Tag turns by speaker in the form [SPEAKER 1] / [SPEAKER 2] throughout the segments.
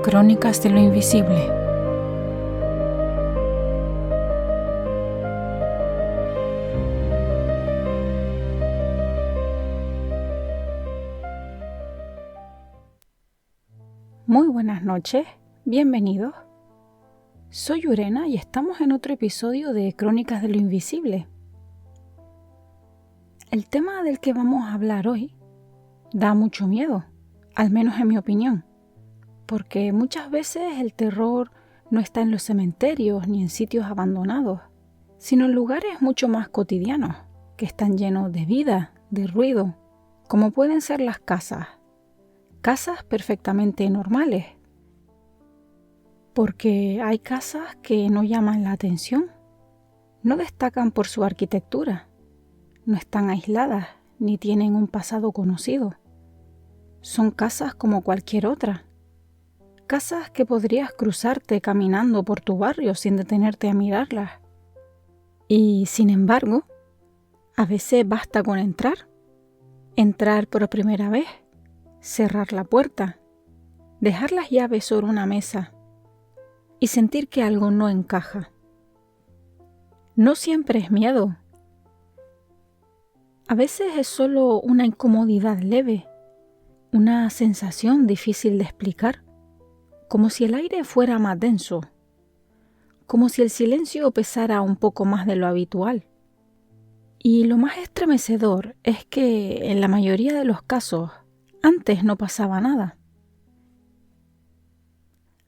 [SPEAKER 1] Crónicas de lo Invisible. Muy buenas noches, bienvenidos. Soy Urena y estamos en otro episodio de Crónicas de lo Invisible. El tema del que vamos a hablar hoy da mucho miedo, al menos en mi opinión, porque muchas veces el terror no está en los cementerios ni en sitios abandonados, sino en lugares mucho más cotidianos, que están llenos de vida, de ruido, como pueden ser las casas perfectamente normales. Porque hay casas que no llaman la atención, no destacan por su arquitectura, no están aisladas ni tienen un pasado conocido. Son casas como cualquier otra. Casas que podrías cruzarte caminando por tu barrio sin detenerte a mirarlas. Y sin embargo, a veces basta con entrar por primera vez, cerrar la puerta, dejar las llaves sobre una mesa y sentir que algo no encaja. No siempre es miedo. A veces es solo una incomodidad leve, una sensación difícil de explicar, como si el aire fuera más denso, como si el silencio pesara un poco más de lo habitual. Y lo más estremecedor es que en la mayoría de los casos antes no pasaba nada.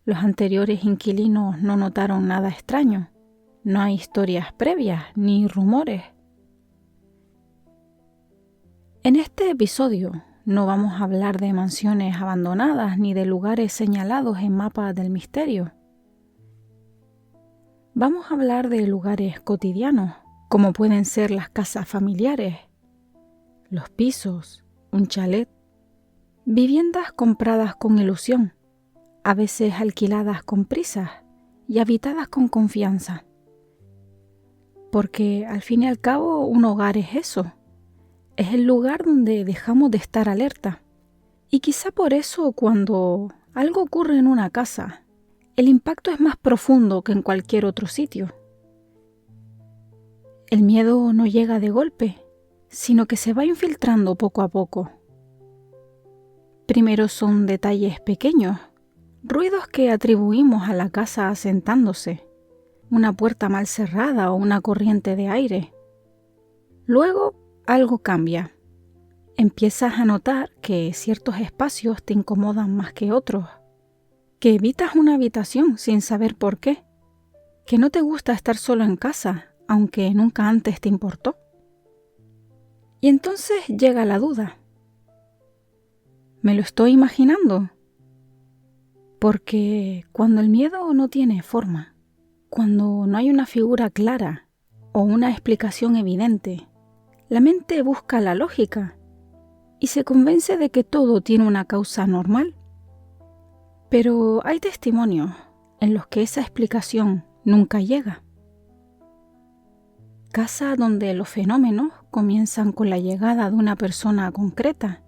[SPEAKER 1] Los anteriores inquilinos no notaron nada extraño, no hay historias previas ni rumores. En este episodio no vamos a hablar de mansiones abandonadas ni de lugares señalados en mapas del misterio. Vamos a hablar de lugares cotidianos, como pueden ser las casas familiares, los pisos, un chalet, viviendas compradas con ilusión, a veces alquiladas con prisas y habitadas con confianza. Porque al fin y al cabo un hogar es eso. Es el lugar donde dejamos de estar alerta. Y quizá por eso cuando algo ocurre en una casa, el impacto es más profundo que en cualquier otro sitio. El miedo no llega de golpe, sino que se va infiltrando poco a poco. Primero son detalles pequeños, ruidos que atribuimos a la casa asentándose, una puerta mal cerrada o una corriente de aire. Luego algo cambia. Empiezas a notar que ciertos espacios te incomodan más que otros, que evitas una habitación sin saber por qué, que no te gusta estar solo en casa, aunque nunca antes te importó. Y entonces llega la duda. ¿Me lo estoy imaginando? Porque cuando el miedo no tiene forma, cuando no hay una figura clara o una explicación evidente, la mente busca la lógica y se convence de que todo tiene una causa normal. Pero hay testimonios en los que esa explicación nunca llega. Casa donde los fenómenos comienzan con la llegada de una persona concreta,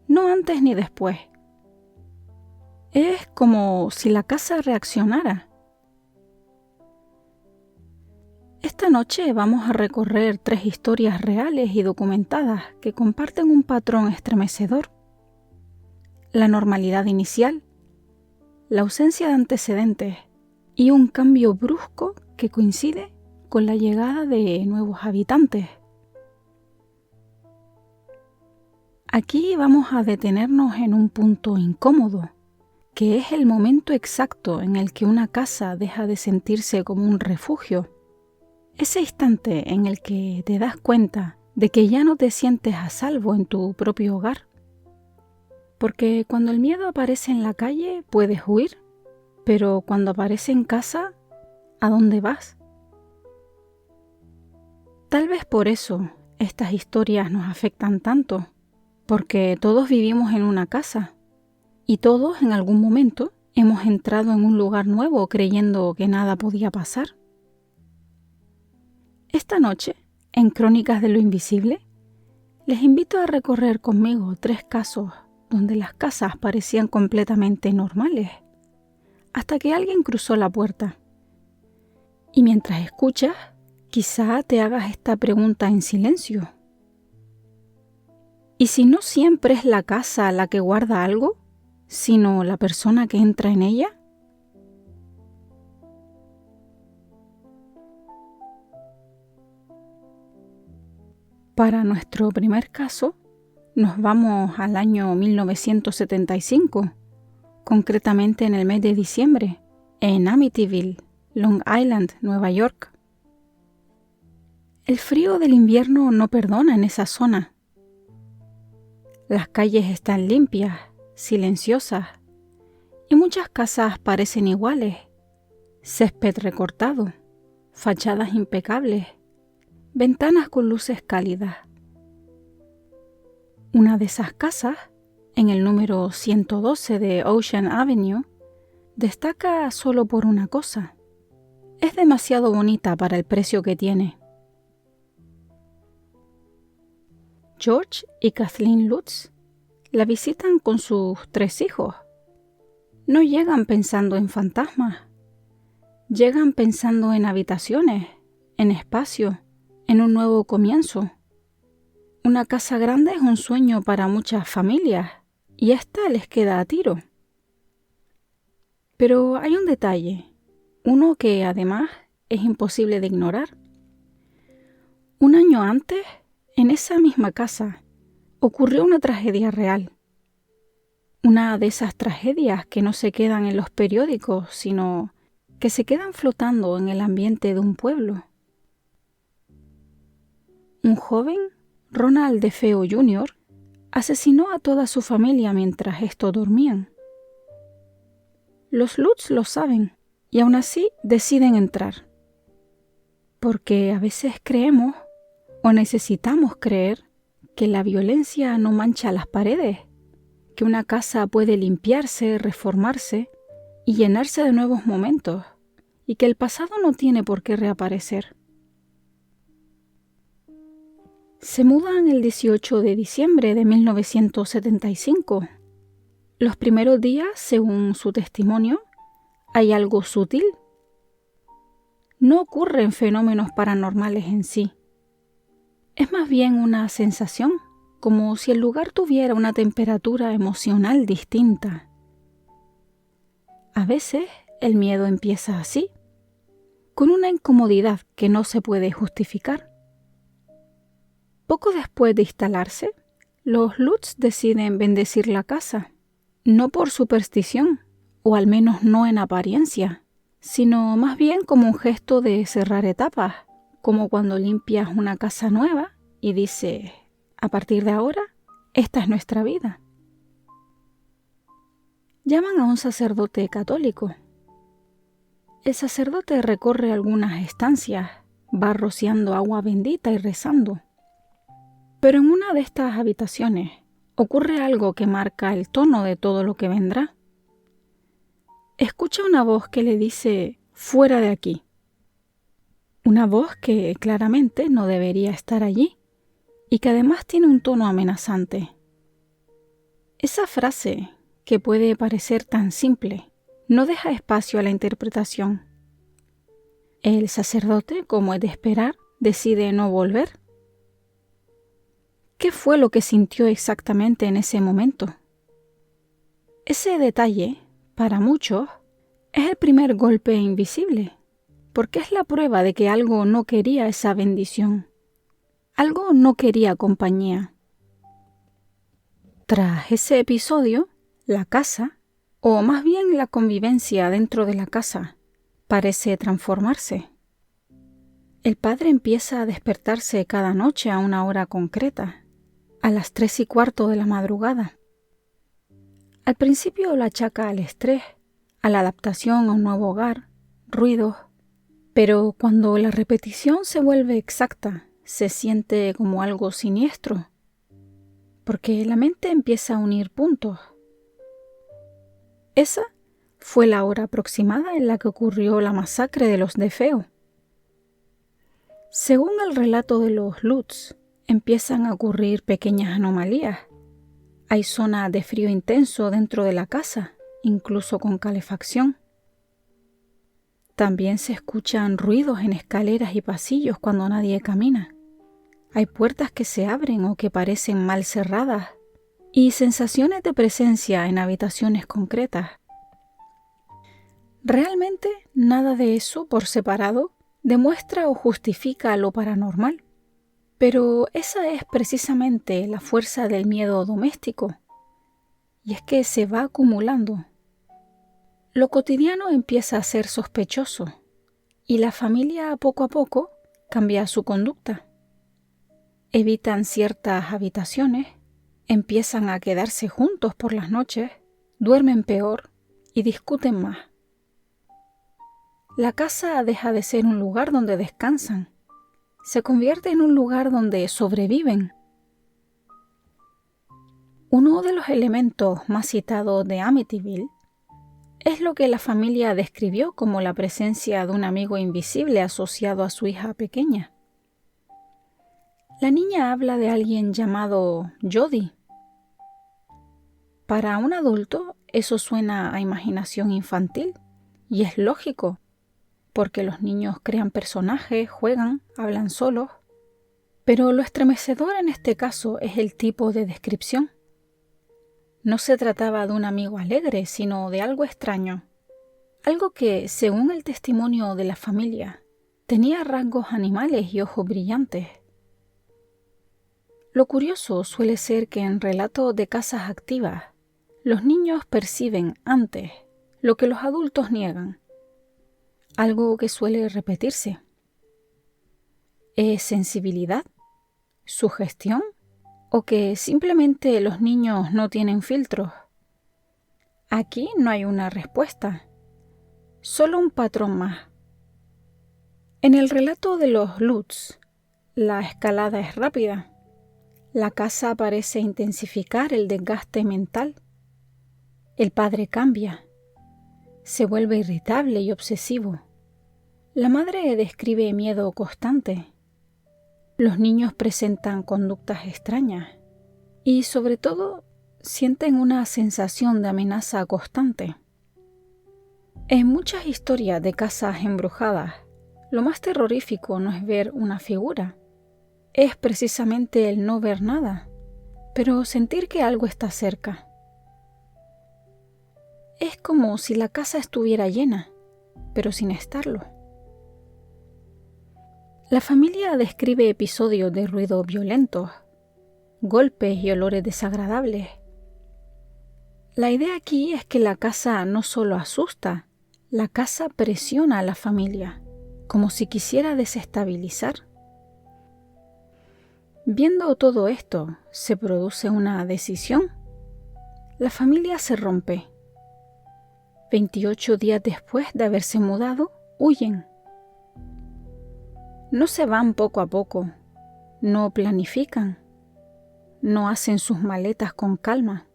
[SPEAKER 1] no antes ni después. Es como si la casa reaccionara. Esta noche vamos a recorrer 3 historias reales y documentadas que comparten un patrón estremecedor. La normalidad inicial, la ausencia de antecedentes y un cambio brusco que coincide con la llegada de nuevos habitantes. Aquí vamos a detenernos en un punto incómodo, que es el momento exacto en el que una casa deja de sentirse como un refugio. Ese instante en el que te das cuenta de que ya no te sientes a salvo en tu propio hogar. Porque cuando el miedo aparece en la calle puedes huir, pero cuando aparece en casa, ¿a dónde vas? Tal vez por eso estas historias nos afectan tanto, porque todos vivimos en una casa y todos en algún momento hemos entrado en un lugar nuevo creyendo que nada podía pasar. Esta noche, en Crónicas de lo Invisible, les invito a recorrer conmigo 3 casos donde las casas parecían completamente normales, hasta que alguien cruzó la puerta. Y mientras escuchas, quizá te hagas esta pregunta en silencio. ¿Y si no siempre es la casa la que guarda algo, sino la persona que entra en ella? Para nuestro primer caso, nos vamos al año 1975, concretamente en el mes de diciembre, en Amityville, Long Island, Nueva York. El frío del invierno no perdona en esa zona. Las calles están limpias, silenciosas, y muchas casas parecen iguales. Césped recortado, fachadas impecables, ventanas con luces cálidas. Una de esas casas, en el número 112 de Ocean Avenue, destaca solo por una cosa. Es demasiado bonita para el precio que tiene. George y Kathleen Lutz la visitan con sus 3 hijos. No llegan pensando en fantasmas. Llegan pensando en habitaciones, en espacio, en un nuevo comienzo. Una casa grande es un sueño para muchas familias y esta les queda a tiro. Pero hay un detalle, uno que además es imposible de ignorar. Un año antes, en esa misma casa, ocurrió una tragedia real. Una de esas tragedias que no se quedan en los periódicos, sino que se quedan flotando en el ambiente de un pueblo. Un joven, Ronald DeFeo Jr., asesinó a toda su familia mientras estos dormían. Los Lutz lo saben y aún así deciden entrar. Porque a veces creemos o necesitamos creer que la violencia no mancha las paredes, que una casa puede limpiarse, reformarse y llenarse de nuevos momentos, y que el pasado no tiene por qué reaparecer. Se mudan el 18 de diciembre de 1975. Los primeros días, según su testimonio, hay algo sutil. No ocurren fenómenos paranormales en sí. Es más bien una sensación, como si el lugar tuviera una temperatura emocional distinta. A veces el miedo empieza así, con una incomodidad que no se puede justificar. Poco después de instalarse, los Lutz deciden bendecir la casa, no por superstición, o al menos no en apariencia, sino más bien como un gesto de cerrar etapas, como cuando limpias una casa nueva y dices, a partir de ahora, esta es nuestra vida. Llaman a un sacerdote católico. El sacerdote recorre algunas estancias, va rociando agua bendita y rezando. Pero en una de estas habitaciones ocurre algo que marca el tono de todo lo que vendrá. Escucha una voz que le dice, fuera de aquí. Una voz que claramente no debería estar allí y que además tiene un tono amenazante. Esa frase, que puede parecer tan simple, no deja espacio a la interpretación. El sacerdote, como es de esperar, decide no volver. ¿Qué fue lo que sintió exactamente en ese momento? Ese detalle, para muchos, es el primer golpe invisible, porque es la prueba de que algo no quería esa bendición. Algo no quería compañía. Tras ese episodio, la casa, o más bien la convivencia dentro de la casa, parece transformarse. El padre empieza a despertarse cada noche a una hora concreta, a las 3:15 de la madrugada. Al principio lo achaca al estrés, a la adaptación a un nuevo hogar, ruidos, pero cuando la repetición se vuelve exacta, se siente como algo siniestro, porque la mente empieza a unir puntos. Esa fue la hora aproximada en la que ocurrió la masacre de los DeFeo. Según el relato de los Lutz, empiezan a ocurrir pequeñas anomalías. Hay zonas de frío intenso dentro de la casa, incluso con calefacción. También se escuchan ruidos en escaleras y pasillos cuando nadie camina. Hay puertas que se abren o que parecen mal cerradas y sensaciones de presencia en habitaciones concretas. Realmente nada de eso por separado demuestra o justifica lo paranormal, pero esa es precisamente la fuerza del miedo doméstico, y es que se va acumulando. Lo cotidiano empieza a ser sospechoso y la familia poco a poco cambia su conducta. Evitan ciertas habitaciones, empiezan a quedarse juntos por las noches, duermen peor y discuten más. La casa deja de ser un lugar donde descansan, se convierte en un lugar donde sobreviven. Uno de los elementos más citados de Amityville es lo que la familia describió como la presencia de un amigo invisible asociado a su hija pequeña. La niña habla de alguien llamado Jody. Para un adulto eso suena a imaginación infantil y es lógico, porque los niños crean personajes, juegan, hablan solos. Pero lo estremecedor en este caso es el tipo de descripción. No se trataba de un amigo alegre, sino de algo extraño. Algo que, según el testimonio de la familia, tenía rasgos animales y ojos brillantes. Lo curioso suele ser que en relatos de casas activas, los niños perciben antes lo que los adultos niegan. Algo que suele repetirse. ¿Es sensibilidad? ¿Sugestión? ¿O que simplemente los niños no tienen filtros? Aquí no hay una respuesta, solo un patrón más. En el relato de los Lutz, la escalada es rápida. La casa parece intensificar el desgaste mental. El padre cambia. Se vuelve irritable y obsesivo. La madre describe miedo constante. Los niños presentan conductas extrañas y, sobre todo, sienten una sensación de amenaza constante. En muchas historias de casas embrujadas, lo más terrorífico no es ver una figura, es precisamente el no ver nada, pero sentir que algo está cerca. Es como si la casa estuviera llena, pero sin estarlo. La familia describe episodios de ruido violentos, golpes y olores desagradables. La idea aquí es que la casa no solo asusta, la casa presiona a la familia, como si quisiera desestabilizar. Viendo todo esto, se produce una decisión. La familia se rompe. 28 días después de haberse mudado, huyen. No se van poco a poco, no planifican, no hacen sus maletas con calma.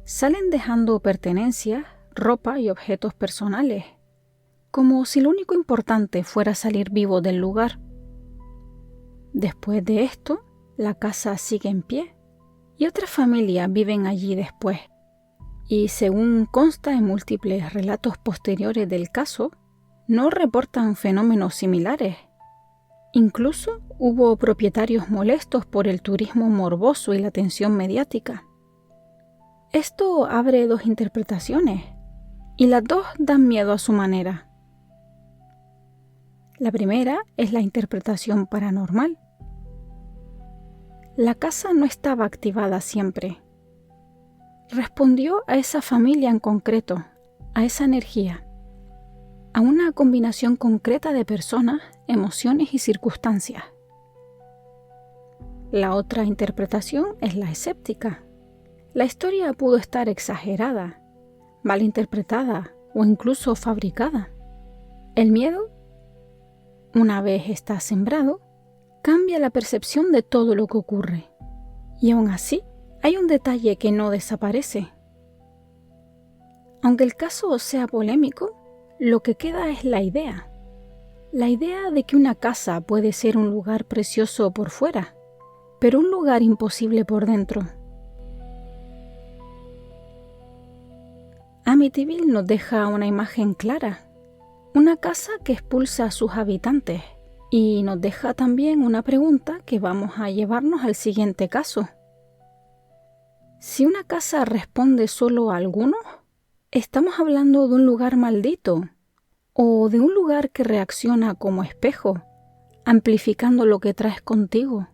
[SPEAKER 1] Salen dejando pertenencias, ropa y objetos personales, como si lo único importante fuera salir vivo del lugar. Después de esto, la casa sigue en pie y otras familias viven allí después. Y según consta en múltiples relatos posteriores del caso, no reportan fenómenos similares. Incluso hubo propietarios molestos por el turismo morboso y la atención mediática. Esto abre dos interpretaciones, y las dos dan miedo a su manera. La primera es la interpretación paranormal. La casa no estaba activada siempre. Respondió a esa familia en concreto, a esa energía, a una combinación concreta de personas, emociones y circunstancias. La otra interpretación es la escéptica. La historia pudo estar exagerada, mal interpretada o incluso fabricada. El miedo, una vez está sembrado, cambia la percepción de todo lo que ocurre. Y aún así, hay un detalle que no desaparece. Aunque el caso sea polémico, lo que queda es la idea de que una casa puede ser un lugar precioso por fuera, pero un lugar imposible por dentro. Amityville nos deja una imagen clara. Una casa que expulsa a sus habitantes y nos deja también una pregunta que vamos a llevarnos al siguiente caso. Si una casa responde solo a algunos, ¿estamos hablando de un lugar maldito o de un lugar que reacciona como espejo, amplificando lo que traes contigo?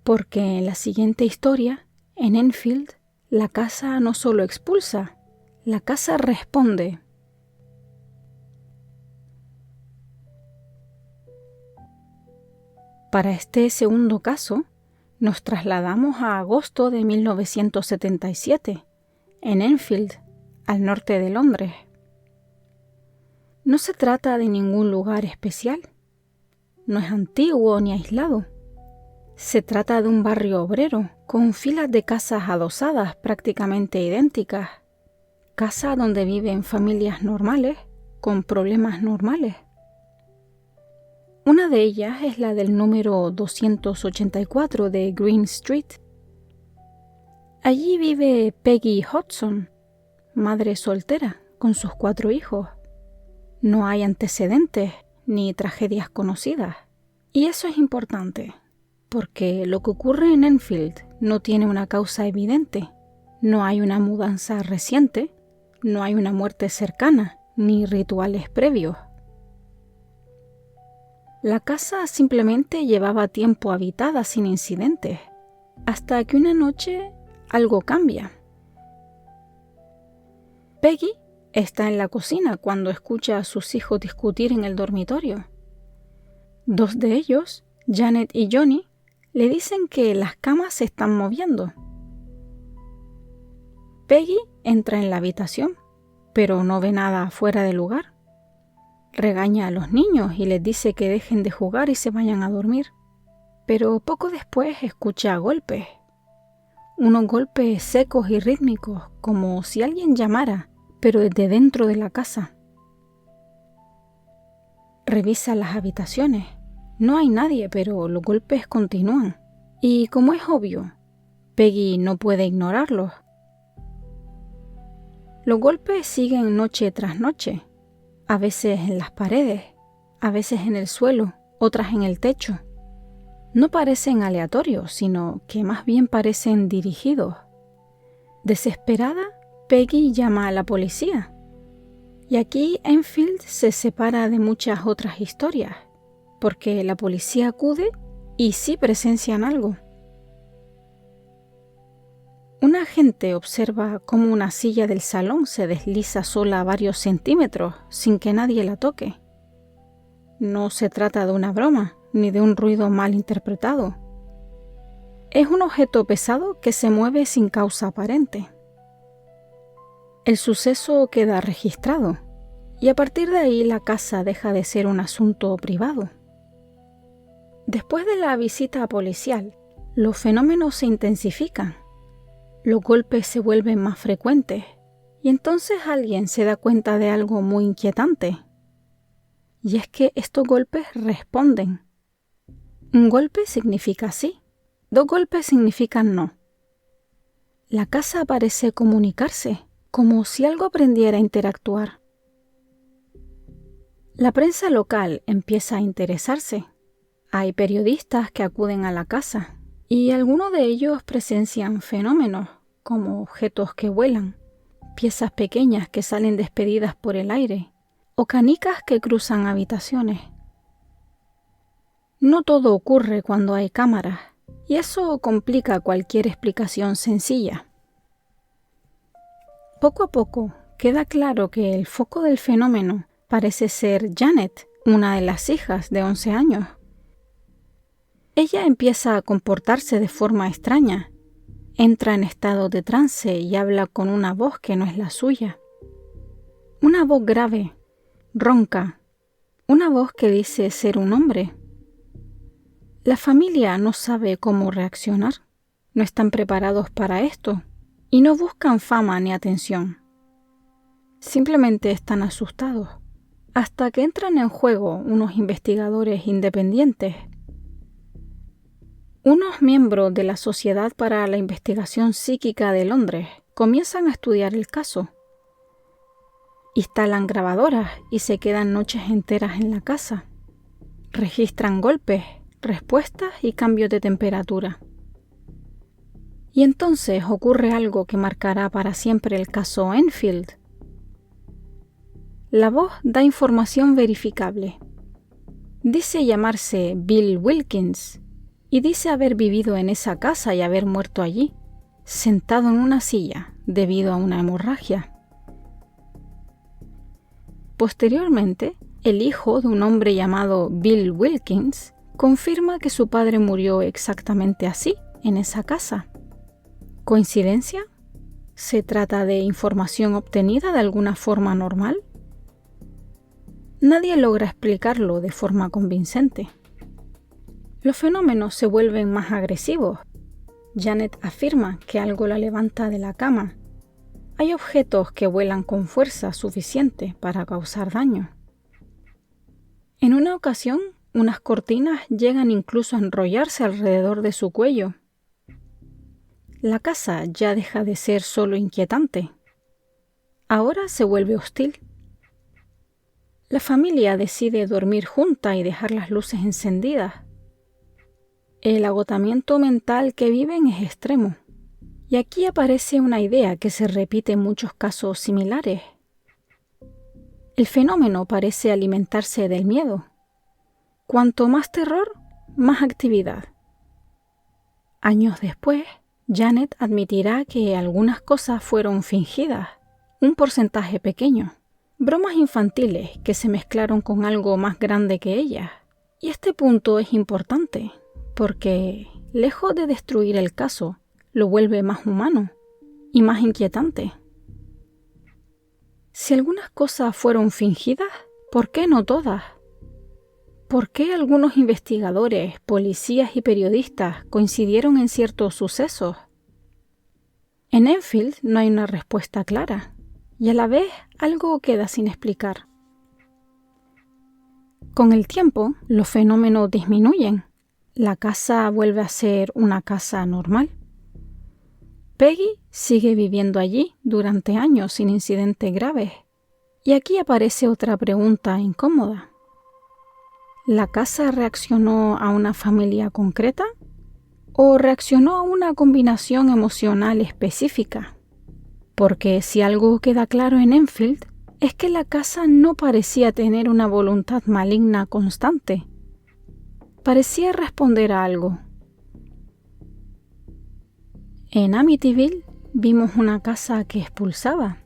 [SPEAKER 1] Porque en la siguiente historia, en Enfield, la casa no solo expulsa, la casa responde. Para este segundo caso, nos trasladamos a agosto de 1977, en Enfield, al norte de Londres. No se trata de ningún lugar especial, no es antiguo ni aislado. Se trata de un barrio obrero, con filas de casas adosadas prácticamente idénticas, casa donde viven familias normales, con problemas normales. Una de ellas es la del número 284 de Green Street. Allí vive Peggy Hodgson, madre soltera, con sus 4 hijos. No hay antecedentes ni tragedias conocidas. Y eso es importante, porque lo que ocurre en Enfield no tiene una causa evidente. No hay una mudanza reciente, no hay una muerte cercana, ni rituales previos. La casa simplemente llevaba tiempo habitada sin incidentes, hasta que una noche algo cambia. Peggy está en la cocina cuando escucha a sus hijos discutir en el dormitorio. 2 de ellos, Janet y Johnny, le dicen que las camas se están moviendo. Peggy entra en la habitación, pero no ve nada fuera de lugar. Regaña a los niños y les dice que dejen de jugar y se vayan a dormir. Pero poco después escucha golpes. Unos golpes secos y rítmicos, como si alguien llamara, pero desde dentro de la casa. Revisa las habitaciones. No hay nadie, pero los golpes continúan. Y como es obvio, Peggy no puede ignorarlos. Los golpes siguen noche tras noche. A veces en las paredes, a veces en el suelo, otras en el techo. No parecen aleatorios, sino que más bien parecen dirigidos. Desesperada, Peggy llama a la policía. Y aquí Enfield se separa de muchas otras historias, porque la policía acude y sí presencian algo. Un agente observa cómo una silla del salón se desliza sola varios centímetros sin que nadie la toque. No se trata de una broma ni de un ruido mal interpretado. Es un objeto pesado que se mueve sin causa aparente. El suceso queda registrado y a partir de ahí la casa deja de ser un asunto privado. Después de la visita policial, los fenómenos se intensifican. Los golpes se vuelven más frecuentes y entonces alguien se da cuenta de algo muy inquietante. Y es que estos golpes responden. Un golpe significa sí, 2 golpes significan no. La casa parece comunicarse, como si algo aprendiera a interactuar. La prensa local empieza a interesarse. Hay periodistas que acuden a la casa y algunos de ellos presencian fenómenos como objetos que vuelan, piezas pequeñas que salen despedidas por el aire o canicas que cruzan habitaciones. No todo ocurre cuando hay cámaras y eso complica cualquier explicación sencilla. Poco a poco queda claro que el foco del fenómeno parece ser Janet, una de las hijas de 11 años. Ella empieza a comportarse de forma extraña. Entra en estado de trance y habla con una voz que no es la suya. Una voz grave, ronca, una voz que dice ser un hombre. La familia no sabe cómo reaccionar, no están preparados para esto y no buscan fama ni atención. Simplemente están asustados, hasta que entran en juego unos investigadores independientes. Unos miembros de la Sociedad para la Investigación Psíquica de Londres comienzan a estudiar el caso. Instalan grabadoras y se quedan noches enteras en la casa. Registran golpes, respuestas y cambios de temperatura. Y entonces ocurre algo que marcará para siempre el caso Enfield. La voz da información verificable. Dice llamarse Bill Wilkins y dice haber vivido en esa casa y haber muerto allí, sentado en una silla debido a una hemorragia. Posteriormente, el hijo de un hombre llamado Bill Wilkins confirma que su padre murió exactamente así, en esa casa. ¿Coincidencia? ¿Se trata de información obtenida de alguna forma normal? Nadie logra explicarlo de forma convincente. Los fenómenos se vuelven más agresivos. Janet afirma que algo la levanta de la cama. Hay objetos que vuelan con fuerza suficiente para causar daño. En una ocasión, unas cortinas llegan incluso a enrollarse alrededor de su cuello. La casa ya deja de ser solo inquietante. Ahora se vuelve hostil. La familia decide dormir junta y dejar las luces encendidas. El agotamiento mental que viven es extremo. Y aquí aparece una idea que se repite en muchos casos similares. El fenómeno parece alimentarse del miedo. Cuanto más terror, más actividad. Años después, Janet admitirá que algunas cosas fueron fingidas, un porcentaje pequeño, bromas infantiles que se mezclaron con algo más grande que ella. Y este punto es importante, porque, lejos de destruir el caso, lo vuelve más humano y más inquietante. Si algunas cosas fueron fingidas, ¿por qué no todas? ¿Por qué algunos investigadores, policías y periodistas coincidieron en ciertos sucesos? En Enfield no hay una respuesta clara, y a la vez algo queda sin explicar. Con el tiempo, los fenómenos disminuyen. La casa vuelve a ser una casa normal. Peggy sigue viviendo allí durante años sin incidentes graves. Y aquí aparece otra pregunta incómoda. ¿La casa reaccionó a una familia concreta o reaccionó a una combinación emocional específica? Porque si algo queda claro en Enfield es que la casa no parecía tener una voluntad maligna constante. Parecía responder a algo. En Amityville vimos una casa que expulsaba.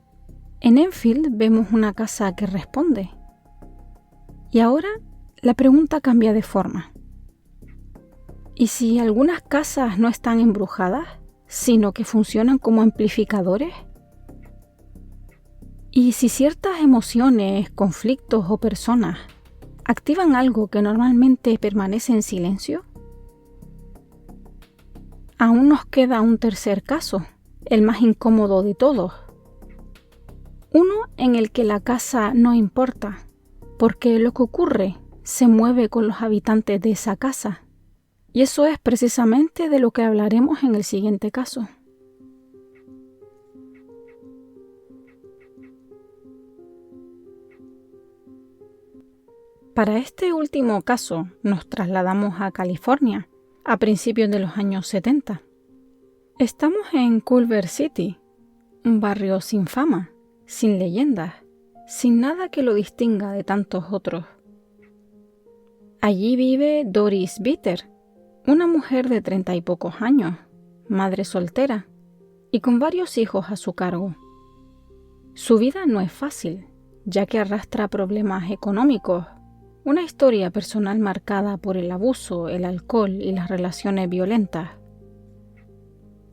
[SPEAKER 1] En Enfield vemos una casa que responde. Y ahora la pregunta cambia de forma. ¿Y si algunas casas no están embrujadas, sino que funcionan como amplificadores? ¿Y si ciertas emociones, conflictos o personas activan algo que normalmente permanece en silencio? Aún nos queda un tercer caso, el más incómodo de todos. Uno en el que la casa no importa, porque lo que ocurre se mueve con los habitantes de esa casa. Y eso es precisamente de lo que hablaremos en el siguiente caso. Para este último caso nos trasladamos a California a principios de los años 70. Estamos en Culver City, un barrio sin fama, sin leyendas, sin nada que lo distinga de tantos otros. Allí vive Doris Bitter, una mujer de 30 y pocos años, madre soltera y con varios hijos a su cargo. Su vida no es fácil, ya que arrastra problemas económicos, una historia personal marcada por el abuso, el alcohol y las relaciones violentas.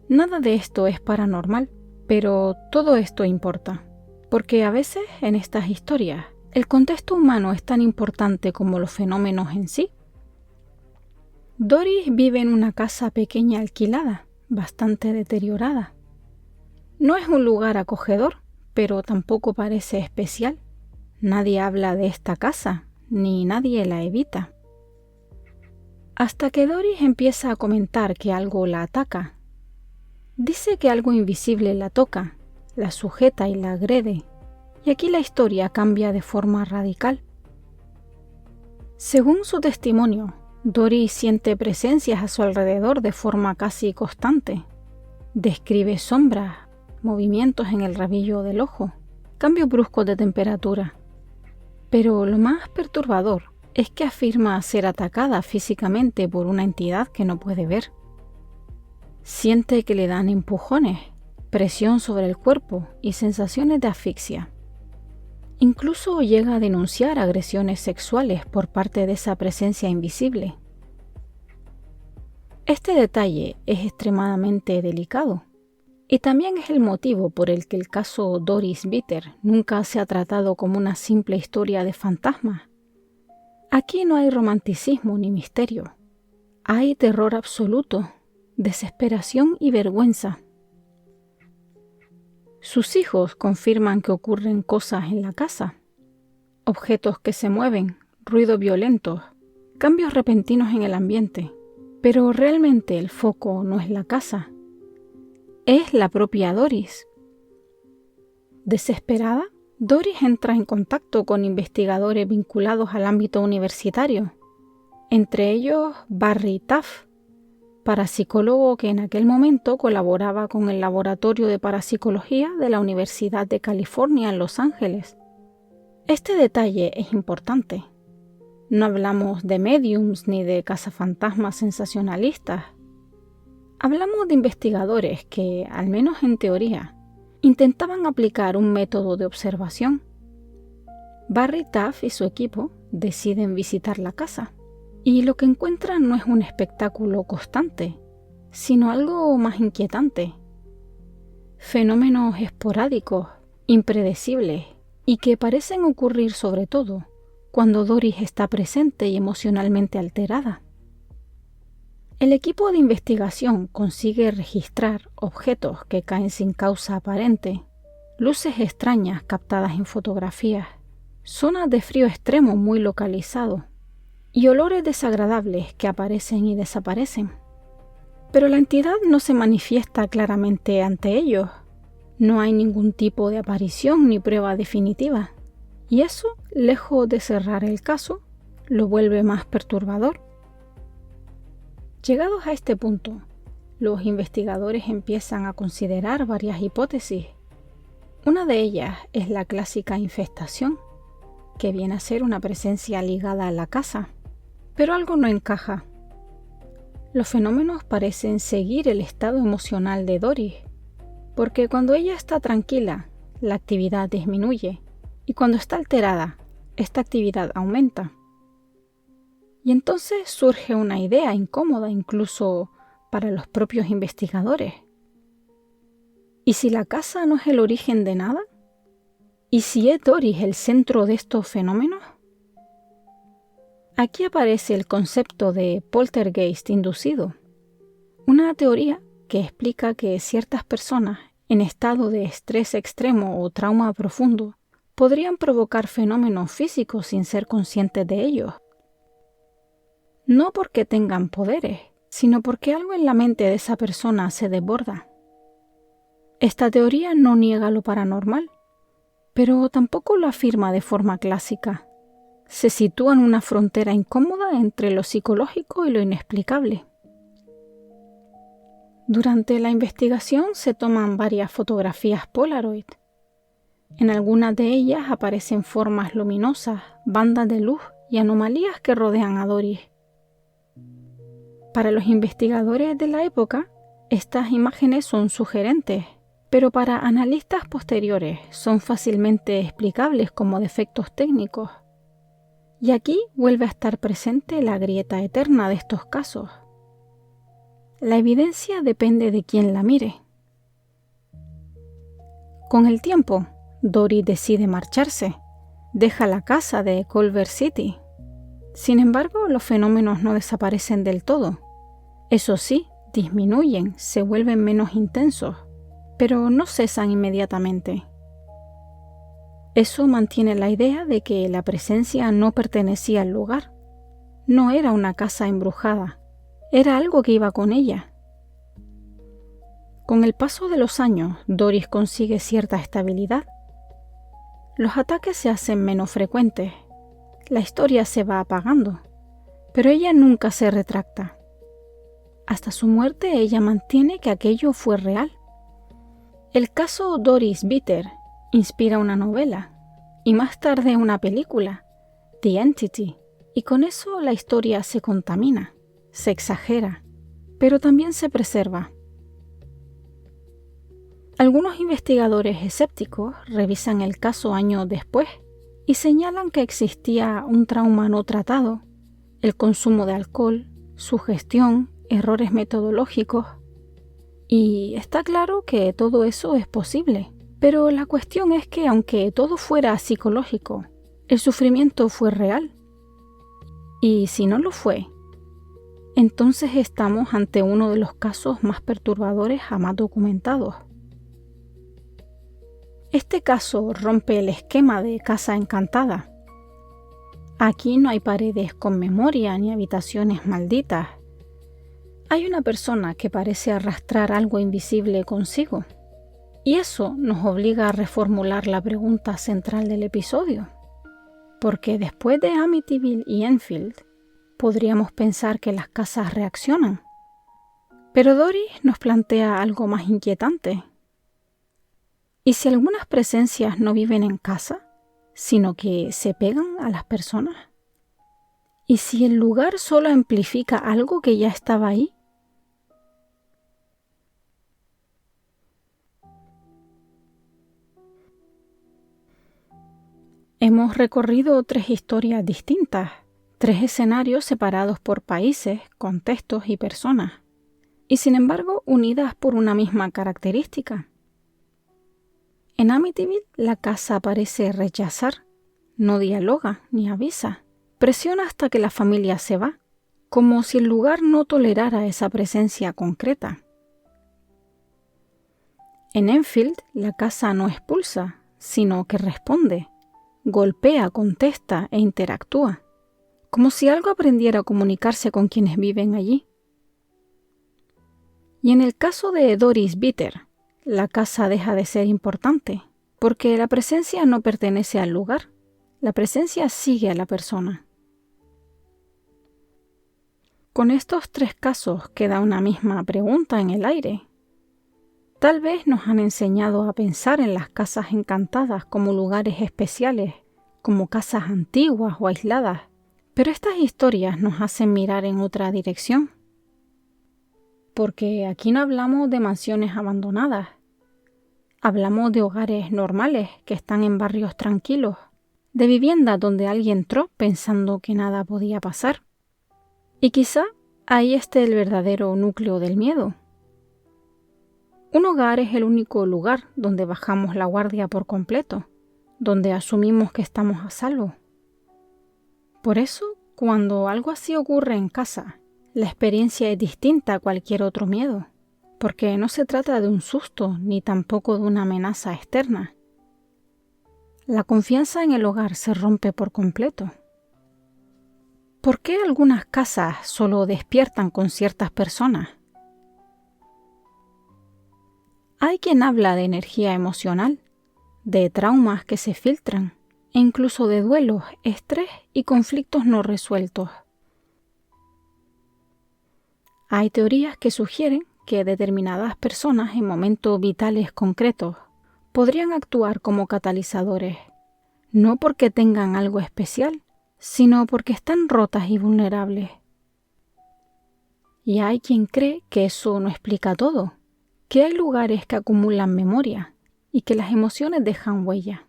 [SPEAKER 1] Nada de esto es paranormal, pero todo esto importa, porque a veces en estas historias el contexto humano es tan importante como los fenómenos en sí. Doris vive en una casa pequeña alquilada, bastante deteriorada. No es un lugar acogedor, pero tampoco parece especial. Nadie habla de esta casa, ni nadie la evita. Hasta que Doris empieza a comentar que algo la ataca. Dice que algo invisible la toca, la sujeta y la agrede. Y aquí la historia cambia de forma radical. Según su testimonio, Doris siente presencias a su alrededor de forma casi constante. Describe sombras, movimientos en el rabillo del ojo, cambios bruscos de temperatura. Pero lo más perturbador es que afirma ser atacada físicamente por una entidad que no puede ver. Siente que le dan empujones, presión sobre el cuerpo y sensaciones de asfixia. Incluso llega a denunciar agresiones sexuales por parte de esa presencia invisible. Este detalle es extremadamente delicado y también es el motivo por el que el caso Doris Bitter nunca se ha tratado como una simple historia de fantasmas. Aquí no hay romanticismo ni misterio. Hay terror absoluto, desesperación y vergüenza. Sus hijos confirman que ocurren cosas en la casa. Objetos que se mueven, ruidos violentos, cambios repentinos en el ambiente. Pero realmente el foco no es la casa. Es la propia Doris. Desesperada, Doris entra en contacto con investigadores vinculados al ámbito universitario, entre ellos Barry Taff, parapsicólogo que en aquel momento colaboraba con el Laboratorio de Parapsicología de la Universidad de California en Los Ángeles. Este detalle es importante. No hablamos de médiums ni de cazafantasmas sensacionalistas. Hablamos de investigadores que, al menos en teoría, intentaban aplicar un método de observación. Barry Taff y su equipo deciden visitar la casa. Y lo que encuentran no es un espectáculo constante, sino algo más inquietante. Fenómenos esporádicos, impredecibles y que parecen ocurrir sobre todo cuando Doris está presente y emocionalmente alterada. El equipo de investigación consigue registrar objetos que caen sin causa aparente, luces extrañas captadas en fotografías, zonas de frío extremo muy localizados, y olores desagradables que aparecen y desaparecen. Pero la entidad no se manifiesta claramente ante ellos. No hay ningún tipo de aparición ni prueba definitiva. Y eso, lejos de cerrar el caso, lo vuelve más perturbador. Llegados a este punto, los investigadores empiezan a considerar varias hipótesis. Una de ellas es la clásica infestación, que viene a ser una presencia ligada a la casa. Pero algo no encaja. Los fenómenos parecen seguir el estado emocional de Doris, porque cuando ella está tranquila, la actividad disminuye, y cuando está alterada, esta actividad aumenta. Y entonces surge una idea incómoda incluso para los propios investigadores. ¿Y si la casa no es el origen de nada? ¿Y si es Doris el centro de estos fenómenos? Aquí aparece el concepto de poltergeist inducido, una teoría que explica que ciertas personas en estado de estrés extremo o trauma profundo podrían provocar fenómenos físicos sin ser conscientes de ellos. No porque tengan poderes, sino porque algo en la mente de esa persona se desborda. Esta teoría no niega lo paranormal, pero tampoco lo afirma de forma clásica. Se sitúa en una frontera incómoda entre lo psicológico y lo inexplicable. Durante la investigación se toman varias fotografías Polaroid. En algunas de ellas aparecen formas luminosas, bandas de luz y anomalías que rodean a Doris. Para los investigadores de la época, estas imágenes son sugerentes, pero para analistas posteriores son fácilmente explicables como defectos técnicos. Y aquí vuelve a estar presente la grieta eterna de estos casos. La evidencia depende de quien la mire. Con el tiempo, Doris decide marcharse, deja la casa de Culver City. Sin embargo, los fenómenos no desaparecen del todo. Eso sí, disminuyen, se vuelven menos intensos, pero no cesan inmediatamente. Eso mantiene la idea de que la presencia no pertenecía al lugar. No era una casa embrujada, era algo que iba con ella. Con el paso de los años, Doris consigue cierta estabilidad. Los ataques se hacen menos frecuentes. La historia se va apagando, pero ella nunca se retracta. Hasta su muerte ella mantiene que aquello fue real. El caso Doris Bitter inspira una novela y más tarde una película, The Entity, y con eso la historia se contamina, se exagera, pero también se preserva. Algunos investigadores escépticos revisan el caso años después y señalan que existía un trauma no tratado, el consumo de alcohol, sugestión, errores metodológicos. Y está claro que todo eso es posible, pero la cuestión es que aunque todo fuera psicológico, el sufrimiento fue real. Y si no lo fue, entonces estamos ante uno de los casos más perturbadores jamás documentados. Este caso rompe el esquema de casa encantada. Aquí no hay paredes con memoria ni habitaciones malditas. Hay una persona que parece arrastrar algo invisible consigo. Y eso nos obliga a reformular la pregunta central del episodio. Porque después de Amityville y Enfield, podríamos pensar que las casas reaccionan. Pero Doris nos plantea algo más inquietante. ¿Y si algunas presencias no viven en casa, sino que se pegan a las personas? ¿Y si el lugar solo amplifica algo que ya estaba ahí? Hemos recorrido 3 historias distintas, 3 escenarios separados por países, contextos y personas, y sin embargo unidas por una misma característica. En Amityville, la casa parece rechazar, no dialoga ni avisa, presiona hasta que la familia se va, como si el lugar no tolerara esa presencia concreta. En Enfield, la casa no expulsa, sino que responde, golpea, contesta e interactúa, como si algo aprendiera a comunicarse con quienes viven allí. Y en el caso de Doris Bitter, la casa deja de ser importante, porque la presencia no pertenece al lugar, la presencia sigue a la persona. Con estos 3 casos queda una misma pregunta en el aire. Tal vez nos han enseñado a pensar en las casas encantadas como lugares especiales, como casas antiguas o aisladas, pero estas historias nos hacen mirar en otra dirección. Porque aquí no hablamos de mansiones abandonadas, hablamos de hogares normales que están en barrios tranquilos, de viviendas donde alguien entró pensando que nada podía pasar. Y quizá ahí esté el verdadero núcleo del miedo. Un hogar es el único lugar donde bajamos la guardia por completo, donde asumimos que estamos a salvo. Por eso, cuando algo así ocurre en casa, la experiencia es distinta a cualquier otro miedo, porque no se trata de un susto ni tampoco de una amenaza externa. La confianza en el hogar se rompe por completo. ¿Por qué algunas casas solo despiertan con ciertas personas? Hay quien habla de energía emocional, de traumas que se filtran, e incluso de duelos, estrés y conflictos no resueltos. Hay teorías que sugieren que determinadas personas en momentos vitales concretos podrían actuar como catalizadores, no porque tengan algo especial, sino porque están rotas y vulnerables. Y hay quien cree que eso no explica todo, que hay lugares que acumulan memoria y que las emociones dejan huella,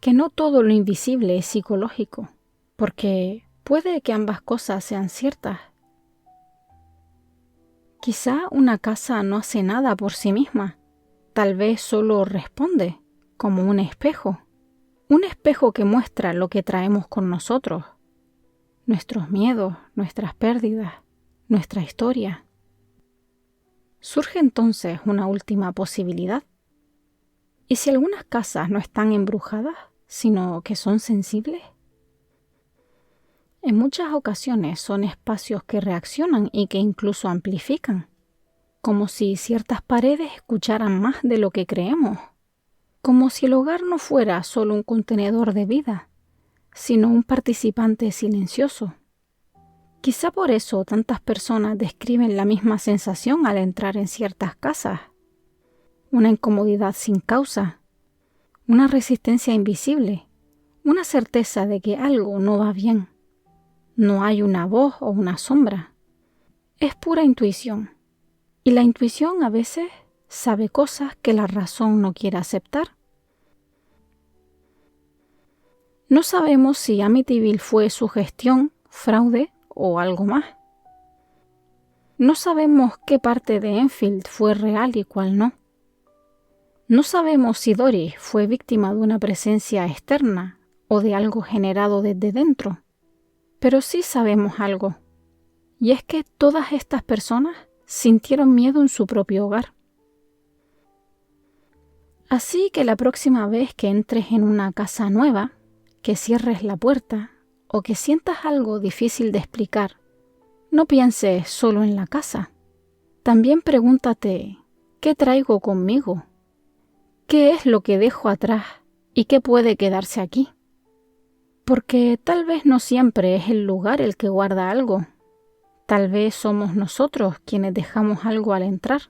[SPEAKER 1] que no todo lo invisible es psicológico, porque puede que ambas cosas sean ciertas. Quizá una casa no hace nada por sí misma, tal vez solo responde, como un espejo que muestra lo que traemos con nosotros, nuestros miedos, nuestras pérdidas, nuestra historia. Surge entonces una última posibilidad. ¿Y si algunas casas no están embrujadas, sino que son sensibles? En muchas ocasiones son espacios que reaccionan y que incluso amplifican, como si ciertas paredes escucharan más de lo que creemos, como si el hogar no fuera solo un contenedor de vida, sino un participante silencioso. Quizá por eso tantas personas describen la misma sensación al entrar en ciertas casas. Una incomodidad sin causa, una resistencia invisible, una certeza de que algo no va bien. No hay una voz o una sombra. Es pura intuición. Y la intuición a veces sabe cosas que la razón no quiere aceptar. No sabemos si Amityville fue sugestión, fraude o algo más. No sabemos qué parte de Enfield fue real y cuál no. No sabemos si Doris fue víctima de una presencia externa o de algo generado desde dentro. Pero sí sabemos algo, y es que todas estas personas sintieron miedo en su propio hogar. Así que la próxima vez que entres en una casa nueva, que cierres la puerta o que sientas algo difícil de explicar, no pienses solo en la casa. También pregúntate, ¿qué traigo conmigo? ¿Qué es lo que dejo atrás y qué puede quedarse aquí? Porque tal vez no siempre es el lugar el que guarda algo. Tal vez somos nosotros quienes dejamos algo al entrar.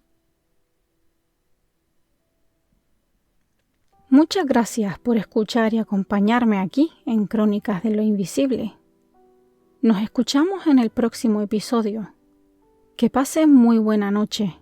[SPEAKER 1] Muchas gracias por escuchar y acompañarme aquí en Crónicas de lo Invisible. Nos escuchamos en el próximo episodio. Que pasen muy buena noche.